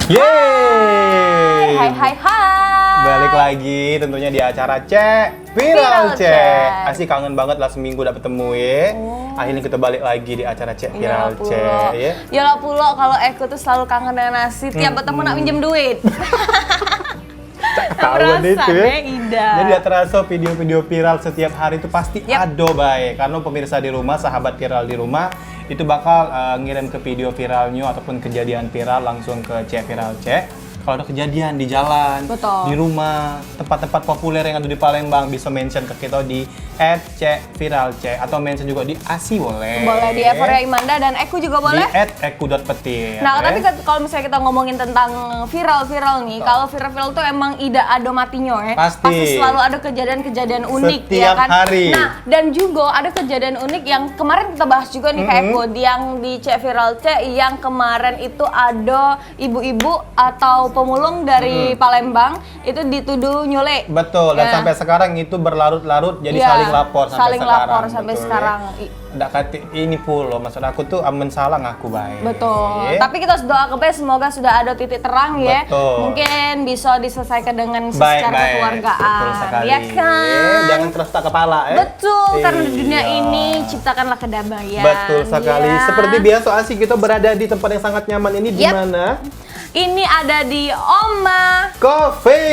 Yeay! Hai. Balik lagi tentunya di acara Cek Viral Cek. Asik, kangen banget lah seminggu udah ketemu ya. Akhirnya kita balik lagi di acara Cek Viral Cek ya. Yalah pula kalau Eko tuh selalu kangen dengan nasi tiap bertemu nak minjem duit. Ketahuan itu ya. Indah. Jadi tidak terasa video-video viral setiap hari itu pasti ada baik. Karena pemirsa di rumah, sahabat viral di rumah itu bakal ngirim ke video viralnya ataupun kejadian viral langsung ke Cek Viral Cek. Kalau ada kejadian di jalan, Betul. di rumah, tempat-tempat populer yang ada di Palembang bisa mention ke kita di @cekviralcek atau mention juga di ASI boleh. Boleh di Evoria Imanda dan Eko juga boleh. Di @eku.petir. Nah, tapi kalau misalnya kita ngomongin tentang viral nih, kalau viral tuh emang tidak ada matinya ya. Pasti selalu ada kejadian-kejadian unik setiap ya kan. hari. Nah, dan juga ada kejadian unik yang kemarin kita bahas juga nih Kak Eko, yang di Cek Viral Cek yang kemarin itu ada ibu-ibu atau pemulung dari Palembang itu dituduh nyulik. Betul, dan Ya. sampai sekarang itu berlarut-larut jadi Ya, saling lapor sampai sekarang. lapor sampai betul, sekarang. Ya. Nggak kati ini pula, maksud aku tuh aman salah ngaku baik. Betul. Ya. Tapi kita doa kepada semoga sudah ada titik terang ya. Betul. Mungkin bisa diselesaikan dengan Baik, secara kekeluargaan. betul sekali. Ya kan? Jangan keras tak kepala ya. Betul, karena di dunia Iya. ini ciptakanlah kedamaian. Betul sekali. Ya. Seperti biasa asik kita berada di tempat yang sangat nyaman ini di Yap. mana? Ini ada di Oma.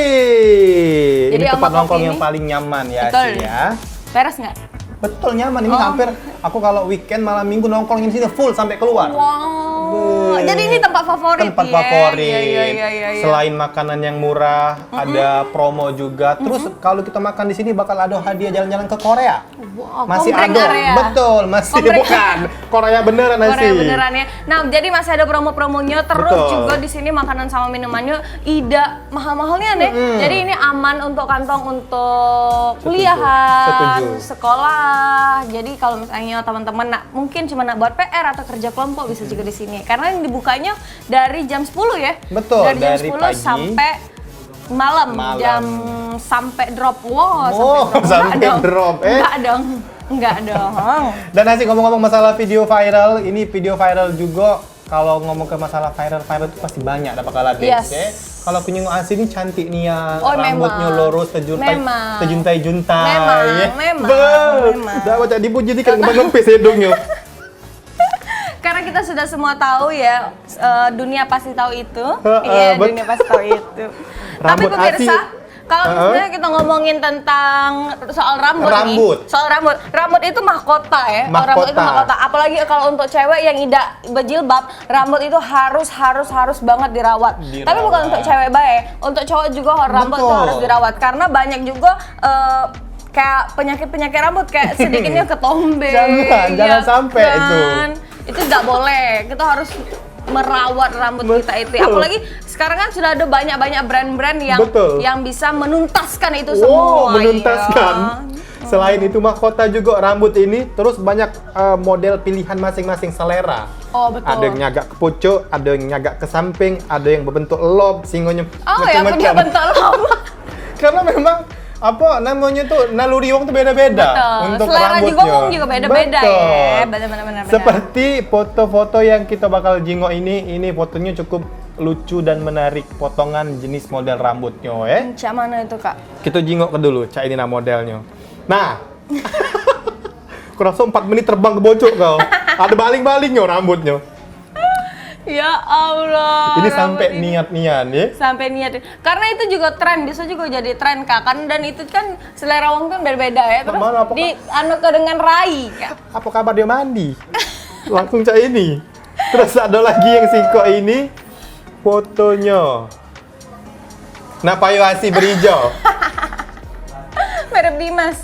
Coffee. Jadi Ini tempat Oma nongkrong Coffee yang ini- paling nyaman ya Betul. Asik ya. Beres nggak? Betul nyaman ini Oh. hampir aku kalau weekend malam minggu nongkrong di sini full sampai keluar. Wow. Jadi ini tempat favorit Tempat ya? favorit. Iya. Selain makanan yang murah, ada promo juga. Terus kalau kita makan di sini bakal ada hadiah jalan-jalan ke Korea. Wow, Masih kompreng ada. area. Betul, masih Kompreng. bukan. Korea beneran nasi. Korea beneran ya. Nah, jadi masih ada promo-promonya terus Betul. juga di sini makanan sama minumannya tidak mahal-mahalnya nih. Jadi ini aman untuk kantong untuk Setuju. kuliahan, Setuju. sekolah. Jadi kalau misalnya teman-teman mungkin cuma nak buat PR atau kerja kelompok bisa juga di sini. Karena yang dibukanya dari jam 10 ya. Betul, Dari jam dari 10 pagi sampai malam. Jam sampai drop. Wow, Oh, sampai Enggak dong. drop, Enggak dong. Dan Nasi ngomong-ngomong masalah video viral, ini video viral juga. Kalau ngomong ke masalah viral itu pasti banyak ada bakal habis Yes. ya. Kalau kunjung Asi ini cantik nih ya, Oh, rambutnya memang. lurus, Memang. tejuntai-juntai. Memang. Memang. Dah macam dipuji dikit ngempis hidungnya. Karena kita sudah semua tahu ya, dunia pasti tahu itu. Heeh, Iya, betul. dunia pasti tahu itu. Tapi Rambut pemirsa, Asi. kalau misalnya kita ngomongin tentang soal rambut nih, soal rambut itu mahkota ya. Oh, rambut itu mahkota. Apalagi kalau untuk cewek yang tidak berjilbab, rambut itu harus banget dirawat. Tapi bukan untuk cewek baik, untuk cowok juga rambut itu harus dirawat karena banyak juga kayak penyakit rambut kayak sedikitnya ketombe. Jangan sampai itu. Itu nggak boleh. Kita harus merawat rambut kita itu. Apalagi sekarang kan sudah ada banyak brand-brand yang bisa menuntaskan itu semua. Menuntaskan. Iya. Selain itu mahkota juga rambut ini, terus banyak model pilihan masing-masing selera. Oh, betul. Ada yang nyagak ke pucuk, ada yang nyagak ke samping, ada yang berbentuk lob, singonya Oh ya, punya bentuk lama. Karena memang apa namanya tuh naluri wong tuh beda-beda untuk selera rambutnya. juga juga beda-beda ya. Benar-benar. Seperti foto-foto yang kita bakal jingok ini fotonya cukup lucu dan menarik, potongan jenis model rambutnya ya. Cak mana itu, Kak? Kita jingok ke dulu, cak ini nah modelnya. Nah, kurasa 4 menit terbang ke bocok kau. Ada baling-balingnya rambutnya. Ya Allah. Ini rambut sampai ini. niat-niat ya. Sampai niat. Karena itu juga tren, bisa juga jadi tren, Kak. Dan itu kan selera orang kan berbeda ya. Terus Mana, apakah- dengan rai, Kak. Apa kabar dia mandi? Langsung cak ini. Terus ada lagi yang singkok ini fotonya. Nah, payuasi berhijau. Merek Dimas.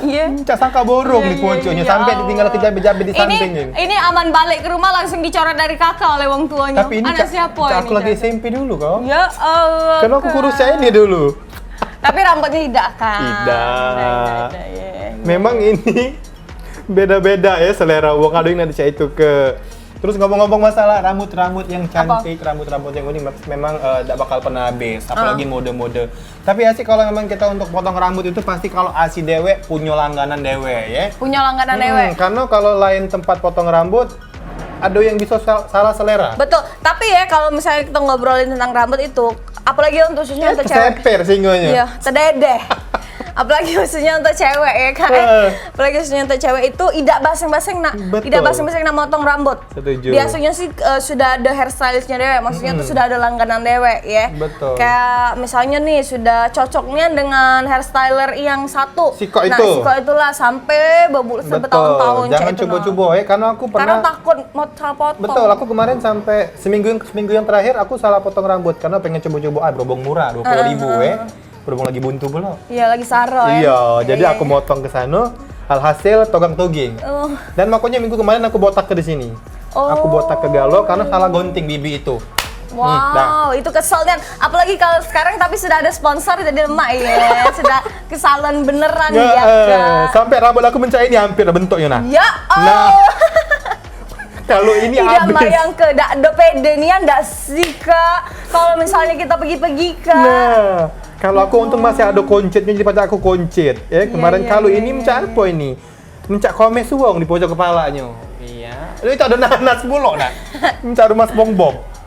Iya. Cak sangka borong di pocoknya sampai ditinggal kejabe-jabe di samping ini. Ini aman balik ke rumah langsung dicoret dari kakak oleh wong tuanya. Tapi ini anak cak, siapa cak ini? aku lagi SMP dulu kau. Ya Allah. Karena aku kurus cak ini dulu. Tapi rambutnya tidak kan? Tidak. Ya. Memang ini beda-beda ya selera wong. Ada yang nanti cak itu ke. Terus ngomong-ngomong masalah rambut-rambut yang cantik, rambut-rambut yang unik memang tidak bakal pernah habis, apalagi mode-mode. Tapi asik kalau memang kita untuk potong rambut itu pasti kalau asi dewe punya langganan dewe ya. Punya langganan dewe. Karena kalau lain tempat potong rambut ada yang bisa salah selera. Betul. Tapi ya kalau misalnya kita ngobrolin tentang rambut itu, apalagi untuk khususnya untuk cewek. Seper singonya. Iya, tededeh. Apalagi khususnya untuk cewek ya kan. Apalagi khususnya untuk cewek itu tidak basing-basing nak. Betul. Tidak basing-basing nak motong rambut. Setuju. Biasanya sih sudah ada hairstylistnya dewek, maksudnya tuh sudah ada langganan dewek ya. Betul. Kayak misalnya nih sudah cocoknya dengan hairstyler yang satu. Siko nah, itu. Siko itulah sampai bertahun-tahun. Jangan coba-coba ya, karena aku pernah. Karena takut mau salah potong. Betul, aku kemarin sampai seminggu yang terakhir aku salah potong rambut karena pengen coba-coba berhubung murah 20.000 berhubung lagi buntu belum. Iya, lagi saro ya. Iya, jadi aku motong ke sana, alhasil togang-toging. Dan makanya minggu kemarin aku botak ke di sini. Aku botak ke Galo karena salah gonting bibi itu. Wow, itu keselnya. Apalagi kalau sekarang tapi sudah ada sponsor jadi lemak ya. Sudah ke salon beneran ya, Kak. Sampai rambut aku mencari ini hampir bentuknya nah. Ya Nah, kalau ini tidak habis. bayang ke dak do pede nih ndak sih Kak. Kalau misalnya kita pergi-pergi Kak. Nah, kalau aku untung masih ada koncetnya daripada aku koncet. Ya, kemarin kalau ini mencak apa ini? Mencak komes uang di pojok kepalanya. Iya. Itu ada nanas mulu nak. Mencak rumah SpongeBob.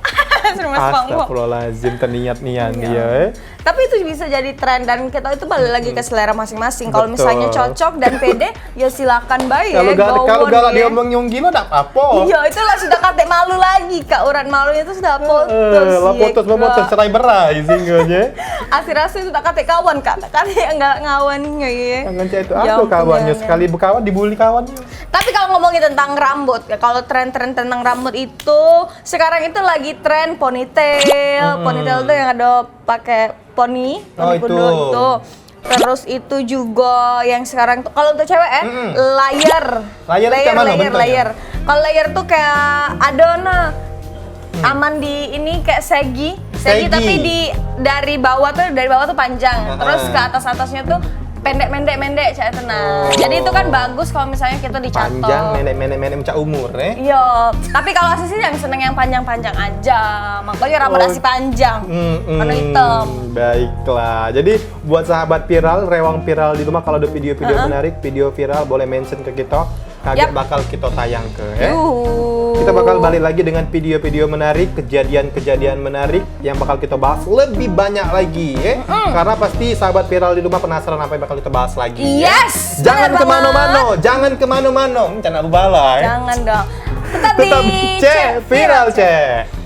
Astagfirullahaladzim, terniat-niat dia. Tapi itu bisa jadi tren dan kita itu balik lagi ke selera masing-masing. Kalau misalnya cocok dan pede, ya silakan baik. Kalau galak dia ngomong gila, tak apa. Iya, itulah sudah kate malu lagi Kak. Urat malunya itu sudah putus. Putus cerai berai singgahnya. Asir-asir sudah kate kawan Kak. Kate yang galak ngawannya ya. Jangan cek itu aku kawannya. Sekali berkawan dibully kawannya. Tapi kalau ngomongin tentang rambut, kalau tren-tren tentang rambut itu sekarang itu lagi tren ponytail. Ponytail itu yang ada pakai poni itu. Terus itu juga yang sekarang tuh kalau untuk cewek layer. Kalau layer tuh kayak ada aman di ini kayak segi tapi dari bawah tuh panjang. Terus ke atasnya tuh pendek cak tenang. Jadi itu kan bagus kalau misalnya kita dicatok. Panjang, pendek mencak umur Iya, tapi kalau Asih sih yang seneng yang panjang-panjang aja. Makanya rambut Asih panjang, warna hitam. Baiklah. Jadi buat sahabat viral, rewang viral di rumah kalau ada video-video menarik, video viral boleh mention ke kita. Kaget bakal kita tayang ke ya. Kita bakal balik lagi dengan video-video menarik, kejadian-kejadian menarik yang bakal kita bahas lebih banyak lagi ya. Karena pasti sahabat viral di rumah penasaran apa yang bakal kita bahas lagi. Yes. Jangan kemana-mana, jangan. Jangan lupa like. Jangan dong. Tetap di Viral Cek.